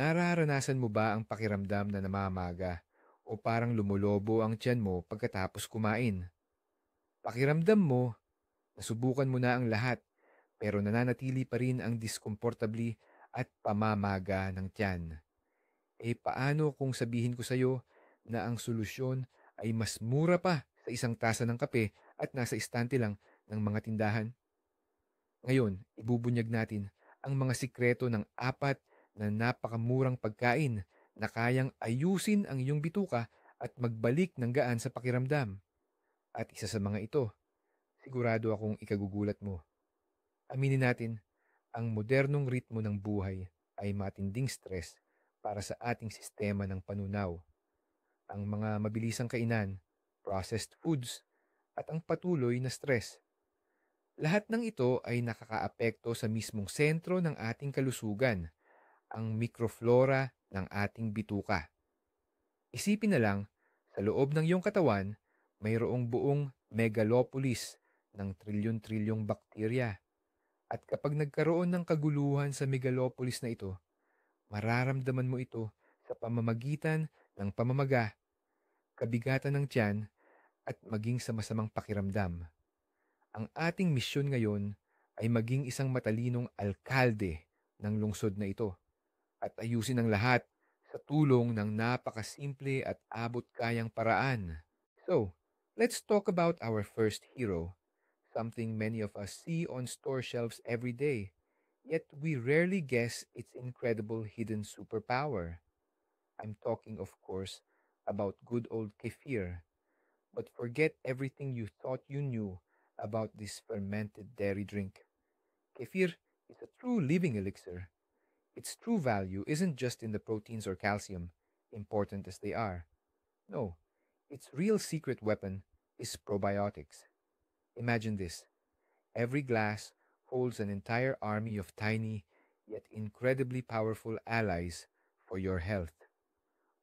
Nararanasan mo ba ang pakiramdam na namamaga o parang lumulobo ang tiyan mo pagkatapos kumain? Pakiramdam mo, nasubukan mo na ang lahat pero nananatili pa rin ang diskomportabli at pamamaga ng tiyan. Paano kung sabihin ko sa'yo na ang solusyon ay mas mura pa sa isang tasa ng kape at nasa istante lang ng mga tindahan? Ngayon, ibubunyag natin ang mga sikreto ng apat na napakamurang pagkain na kayang ayusin ang iyong bituka at magbalik ng gaan sa pakiramdam. At isa sa mga ito, sigurado akong ikagugulat mo. Aminin natin, ang modernong ritmo ng buhay ay matinding stress para sa ating sistema ng panunaw. Ang mga mabilisang kainan, processed foods, at ang patuloy na stress. Lahat ng ito ay nakakaapekto sa mismong sentro ng ating kalusugan, ang mikroflora ng ating bituka. Isipin na lang, sa loob ng iyong katawan, mayroong buong megalopolis ng trilyon-trilyong bakterya. At kapag nagkaroon ng kaguluhan sa megalopolis na ito, mararamdaman mo ito sa pamamagitan ng pamamaga, kabigatan ng tiyan, at maging sa masamang pakiramdam. Ang ating misyon ngayon ay maging isang matalinong alkalde ng lungsod na ito at ayusin ang lahat sa tulong ng napakasimple at abot-kayang paraan. So, let's talk about our first hero, something many of us see on store shelves every day, yet we rarely guess its incredible hidden superpower. I'm talking, of course, about good old kefir. But forget everything you thought you knew about this fermented dairy drink. Kefir is a true living elixir. Its true value isn't just in the proteins or calcium, important as they are. No, its real secret weapon is probiotics. Imagine this: every glass holds an entire army of tiny, yet incredibly powerful allies for your health.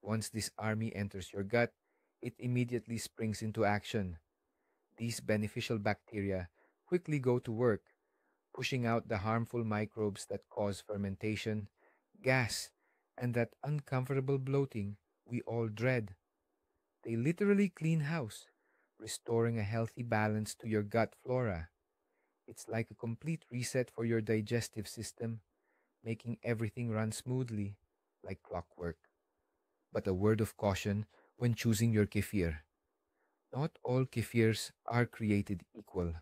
Once this army enters your gut, it immediately springs into action. These beneficial bacteria quickly go to work, pushing out the harmful microbes that cause fermentation, gas, and that uncomfortable bloating we all dread. They literally clean house, restoring a healthy balance to your gut flora. It's like a complete reset for your digestive system, making everything run smoothly, like clockwork. But a word of caution when choosing your kefir. Not all kefirs are created equal.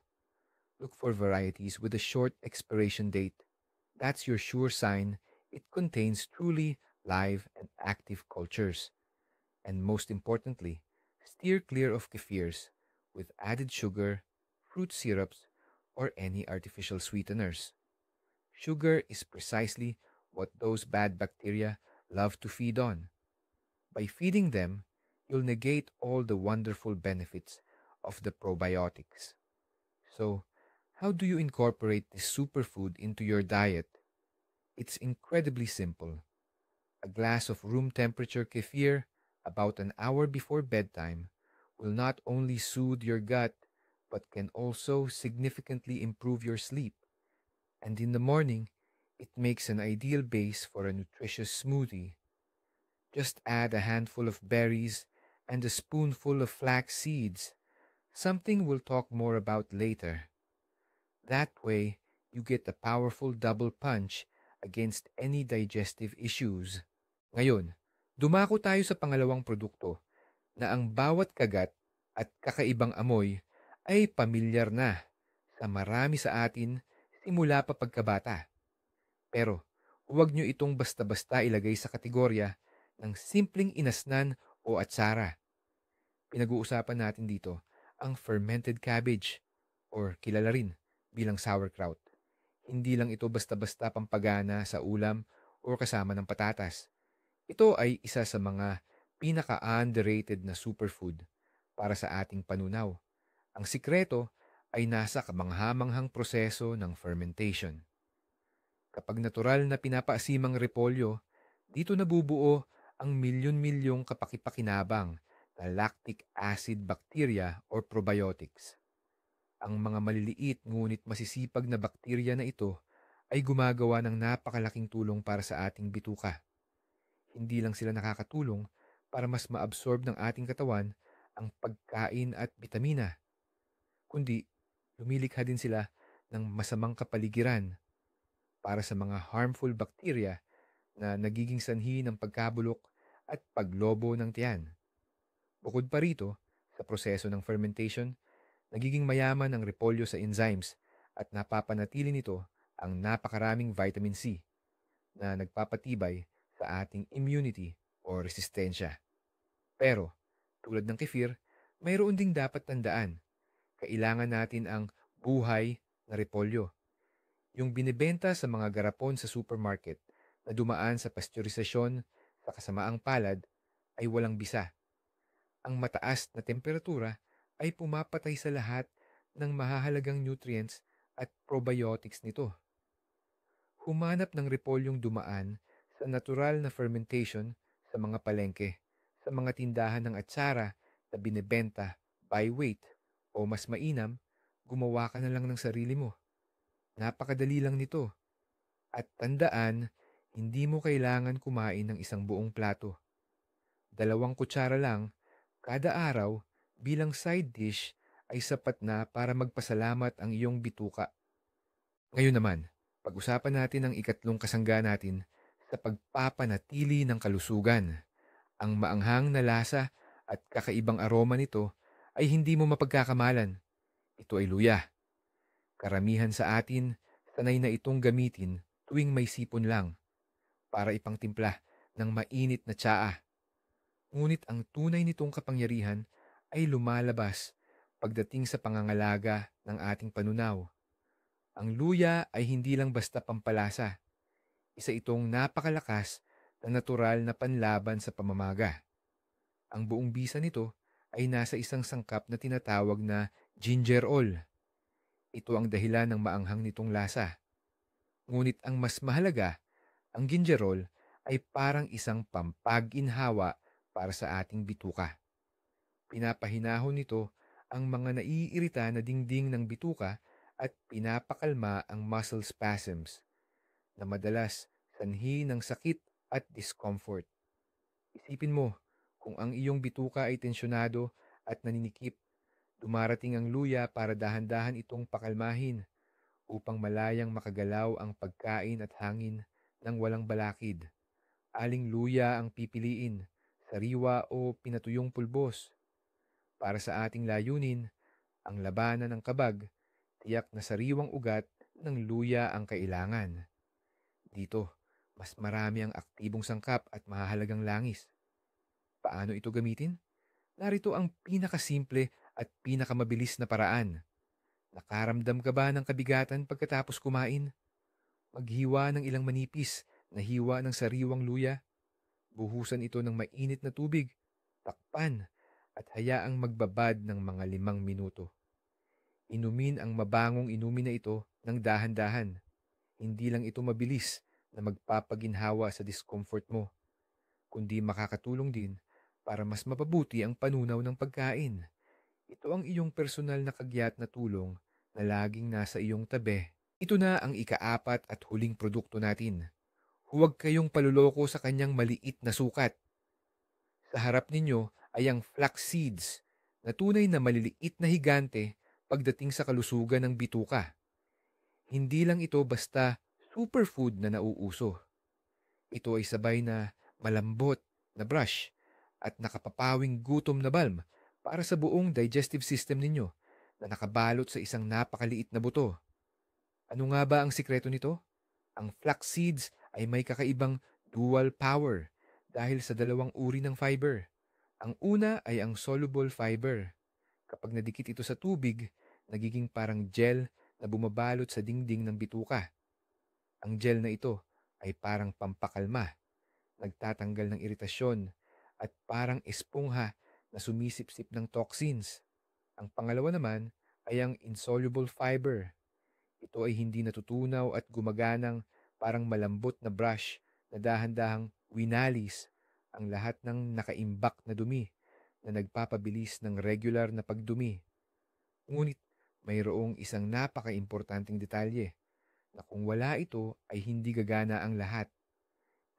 Look for varieties with a short expiration date. That's your sure sign it contains truly live and active cultures. And most importantly, steer clear of kefirs with added sugar, fruit syrups, or any artificial sweeteners. Sugar is precisely what those bad bacteria love to feed on. By feeding them, you'll negate all the wonderful benefits of the probiotics. So, how do you incorporate this superfood into your diet? It's incredibly simple. A glass of room temperature kefir about an hour before bedtime will not only soothe your gut but can also significantly improve your sleep. And in the morning, it makes an ideal base for a nutritious smoothie. Just add a handful of berries and a spoonful of flax seeds, something we'll talk more about later. That way, you get a powerful double punch against any digestive issues. Ngayon, dumako tayo sa pangalawang produkto na ang bawat kagat at kakaibang amoy ay pamilyar na sa marami sa atin simula pa pagkabata. Pero huwag nyo itong basta-basta ilagay sa kategorya ng simpleng inasnan o atsara. Pinag-uusapan natin dito ang fermented cabbage or kilala rin bilang sauerkraut. Hindi lang ito basta-basta pampagana sa ulam o kasama ng patatas. Ito ay isa sa mga pinaka-underrated na superfood para sa ating panunaw. Ang sikreto ay nasa kamanghamanghang proseso ng fermentation. Kapag natural na pinapaasimang repolyo, dito nabubuo ang milyon-milyong kapakipakinabang na lactic acid bacteria or probiotics. Ang mga maliliit ngunit masisipag na bakterya na ito ay gumagawa ng napakalaking tulong para sa ating bituka. Hindi lang sila nakakatulong para mas maabsorb ng ating katawan ang pagkain at bitamina, kundi lumilikha din sila ng masamang kapaligiran para sa mga harmful bacteria na nagiging sanhi ng pagkabulok at paglobo ng tiyan. Bukod pa rito, sa proseso ng fermentation, nagiging mayaman ang repolyo sa enzymes at napapanatili nito ang napakaraming vitamin C na nagpapatibay sa ating immunity o resistensya. Pero, tulad ng kefir, mayroon ding dapat tandaan. Kailangan natin ang buhay na repolyo. Yung binibenta sa mga garapon sa supermarket na dumaan sa pasteurisasyon sa kasamaang palad ay walang bisa. Ang mataas na temperatura ay pumapatay sa lahat ng mahahalagang nutrients at probiotics nito. Humanap ng repolyong dumaan sa natural na fermentation sa mga palengke, sa mga tindahan ng atsara na binebenta by weight, o mas mainam, gumawa ka na lang ng sarili mo. Napakadali lang nito. At tandaan, hindi mo kailangan kumain ng isang buong plato. 2 kutsara lang kada araw bilang side dish ay sapat na para magpasalamat ang iyong bituka. Ngayon naman, pag-usapan natin ang ikatlong kasangga natin sa pagpapanatili ng kalusugan. Ang maanghang na lasa at kakaibang aroma nito ay hindi mo mapagkakamalan. Ito ay luya. Karamihan sa atin, sanay na itong gamitin tuwing may sipon lang para ipangtimpla ng mainit na tsaa. Ngunit ang tunay nitong kapangyarihan ay lumalabas pagdating sa pangangalaga ng ating panunaw. Ang luya ay hindi lang basta pampalasa. Isa itong napakalakas na natural na panlaban sa pamamaga. Ang buong bisa nito ay nasa isang sangkap na tinatawag na gingerol. Ito ang dahilan ng maanghang nitong lasa. Ngunit ang mas mahalaga, ang gingerol ay parang isang pampag-inhawa para sa ating bituka. Pinapahinahon nito ang mga naiirita na dingding ng bituka at pinapakalma ang muscle spasms na madalas sanhi ng sakit at discomfort. Isipin mo, kung ang iyong bituka ay tensyonado at naninikip, dumarating ang luya para dahan-dahan itong pakalmahin upang malayang makagalaw ang pagkain at hangin ng walang balakid. Aling luya ang pipiliin, sariwa o pinatuyong pulbos? Para sa ating layunin, ang labanan ng kabag, tiyak na sariwang ugat ng luya ang kailangan. Dito, mas marami ang aktibong sangkap at mahahalagang langis. Paano ito gamitin? Narito ang pinakasimple at pinakamabilis na paraan. Nakaramdam ka ba ng kabigatan pagkatapos kumain? Maghiwa ng ilang manipis na hiwa ng sariwang luya. Buhusan ito ng mainit na tubig, takpan, at hayaang magbabad ng mga 5 minuto. Inumin ang mabangong inumin na ito ng dahan-dahan. Hindi lang ito mabilis na magpapaginhawa sa discomfort mo, kundi makakatulong din para mas mapabuti ang panunaw ng pagkain. Ito ang iyong personal na kagyat na tulong na laging nasa iyong tabi. Ito na ang ikaapat at huling produkto natin. Huwag kayong paluloko sa kanyang maliit na sukat. Sa harap ninyo ay ang flax seeds na tunay na maliliit na higante pagdating sa kalusugan ng bituka. Hindi lang ito basta superfood na nauuso. Ito ay sabay na malambot na brush at nakapapawing gutom na balm para sa buong digestive system ninyo na nakabalot sa isang napakaliit na buto. Ano nga ba ang sikreto nito? Ang flax seeds ay may kakaibang dual power dahil sa dalawang uri ng fiber. Ang una ay ang soluble fiber. Kapag nadikit ito sa tubig, nagiging parang gel na bumabalot sa dingding ng bituka. Ang gel na ito ay parang pampakalma, nagtatanggal ng iritasyon, at parang espongha na sumisipsip ng toxins. Ang pangalawa naman ay ang insoluble fiber. Ito ay hindi natutunaw at gumaganang parang malambot na brush na dahan-dahang winalis ang lahat ng nakaimbak na dumi na nagpapabilis ng regular na pagdumi. Ngunit mayroong isang napaka-importanting detalye na kung wala ito ay hindi gagana ang lahat.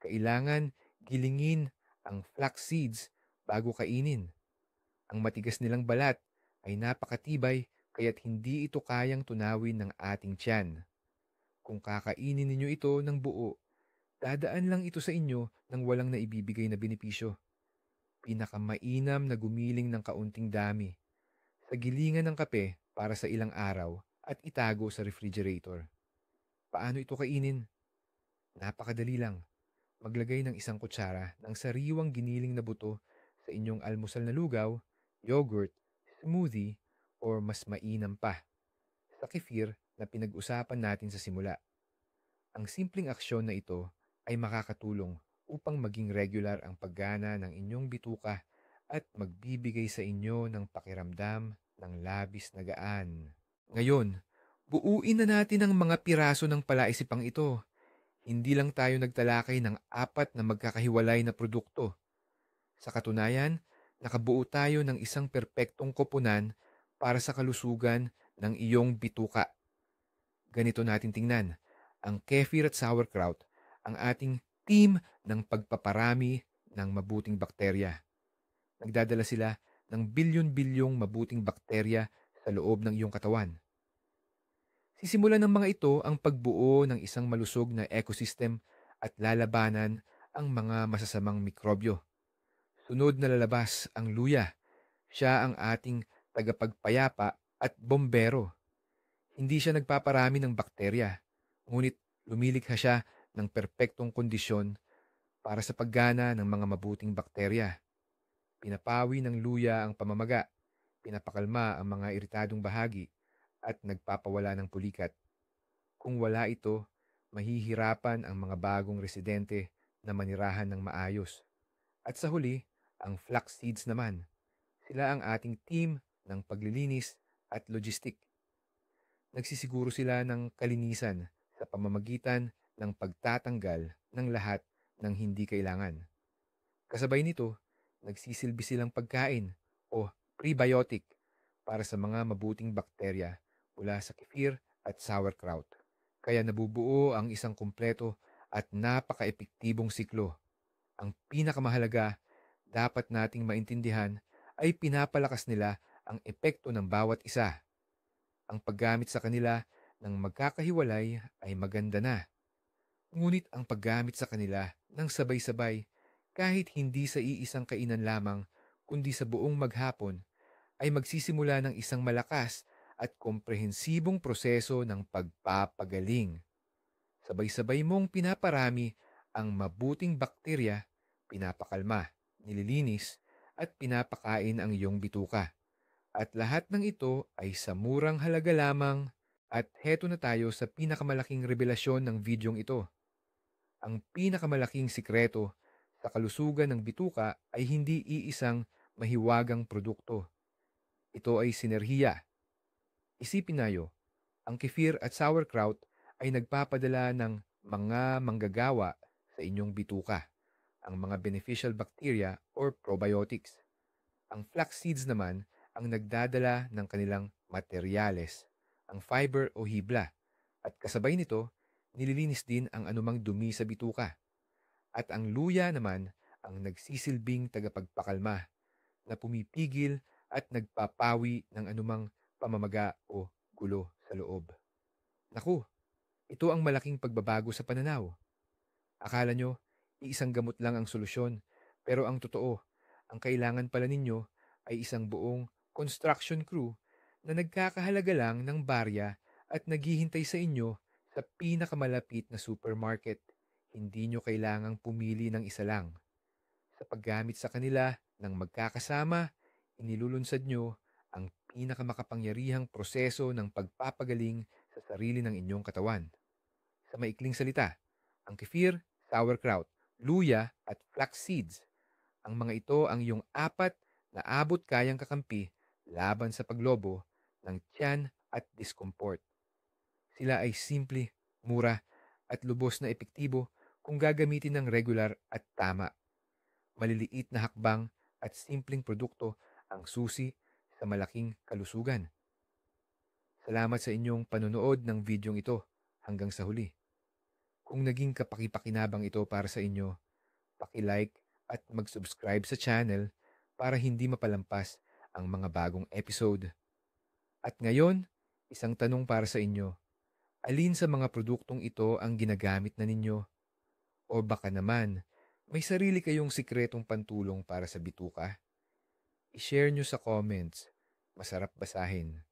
Kailangan Gilingin ang flax seeds bago kainin. Ang matigas nilang balat ay napakatibay kaya't hindi ito kayang tunawin ng ating tiyan. Kung kakainin ninyo ito ng buo, dadaan lang ito sa inyo ng walang naibibigay na benepisyo. Pinakamainam na gumiling ng kaunting dami sa gilingan ng kape para sa ilang araw at itago sa refrigerator. Paano ito kainin? Napakadali lang. Maglagay ng isang kutsara ng sariwang giniling na buto sa inyong almusal na lugaw, yogurt, smoothie, or mas mainam pa, sa kefir na pinag-usapan natin sa simula. Ang simpleng aksyon na ito ay makakatulong upang maging regular ang paggana ng inyong bituka at magbibigay sa inyo ng pakiramdam ng labis na gaan. Ngayon, buuin na natin ang mga piraso ng palaisipang ito. Hindi lang tayo nagtalakay ng 4 na magkakahiwalay na produkto. Sa katunayan, nakabuo tayo ng isang perpektong koponan para sa kalusugan ng iyong bituka. Ganito natin tingnan, ang kefir at sauerkraut, ang ating team ng pagpaparami ng mabuting bakterya. Nagdadala sila ng bilyon-bilyong mabuting bakterya sa loob ng iyong katawan. Sisimulan ng mga ito ang pagbuo ng isang malusog na ecosystem at lalabanan ang mga masasamang mikrobyo. Sunod na lalabas ang luya. Siya ang ating tagapagpayapa at bombero. Hindi siya nagpaparami ng bakterya, ngunit lumilikha siya ng perpektong kondisyon para sa paggana ng mga mabuting bakterya. Pinapawi ng luya ang pamamaga, pinapakalma ang mga iritadong bahagi, at nagpapawala ng pulikat. Kung wala ito, mahihirapan ang mga bagong residente na manirahan ng maayos. At sa huli, ang flax seeds naman. Sila ang ating team ng paglilinis at logistic. Nagsisiguro sila ng kalinisan sa pamamagitan ng pagtatanggal ng lahat ng hindi kailangan. Kasabay nito, nagsisilbi silang pagkain o prebiotic para sa mga mabuting bakterya mula sa kefir at sauerkraut. Kaya nabubuo ang isang kumpleto at napaka-epektibong siklo. Ang pinakamahalaga, dapat nating maintindihan ay pinapalakas nila ang epekto ng bawat isa. Ang paggamit sa kanila ng magkakahiwalay ay maganda na. Ngunit ang paggamit sa kanila ng sabay-sabay, kahit hindi sa iisang kainan lamang, kundi sa buong maghapon, ay magsisimula ng isang malakas at komprehensibong proseso ng pagpapagaling. Sabay-sabay mong pinaparami ang mabuting bakterya, pinapakalma, nililinis, at pinapakain ang iyong bituka. At lahat ng ito ay sa murang halaga lamang. At heto na tayo sa pinakamalaking revelasyon ng videong ito. Ang pinakamalaking sikreto sa kalusugan ng bituka ay hindi iisang mahiwagang produkto. Ito ay sinerhiya. Isipin nayo, ang kefir at sauerkraut ay nagpapadala ng mga manggagawa sa inyong bituka, ang mga beneficial bacteria or probiotics. Ang flax seeds naman ang nagdadala ng kanilang materyales, ang fiber o hibla, at kasabay nito, nililinis din ang anumang dumi sa bituka. At ang luya naman ang nagsisilbing tagapagpakalma na pumipigil at nagpapawi ng anumang pamamaga o gulo sa loob. Naku, ito ang malaking pagbabago sa pananaw. Akala nyo, iisang gamot lang ang solusyon, pero ang totoo, ang kailangan pala ninyo ay isang buong construction crew na nagkakahalaga lang ng barya at naghihintay sa inyo sa pinakamalapit na supermarket. Hindi nyo kailangang pumili ng isa lang. Sa paggamit sa kanila ng magkakasama, inilulunsad nyo ang pinakamakapangyarihang proseso ng pagpapagaling sa sarili ng inyong katawan. Sa maikling salita, ang kefir, sauerkraut, luya at flax seeds. Ang mga ito ang iyong 4 na abot kayang kakampi laban sa paglobo ng tiyan at discomfort. Sila ay simple, mura at lubos na epektibo kung gagamitin ng regular at tama. Maliliit na hakbang at simpleng produkto ang susi sa malaking kalusugan. Salamat sa inyong panonood ng videong ito hanggang sa huli. Kung naging kapaki-pakinabang ito para sa inyo, paki-like at mag-subscribe sa channel para hindi mapalampas ang mga bagong episode. At ngayon, isang tanong para sa inyo. Alin sa mga produktong ito ang ginagamit na ninyo? O baka naman, may sarili kayong sikretong pantulong para sa bituka? I-share nyo sa comments. Masarap basahin.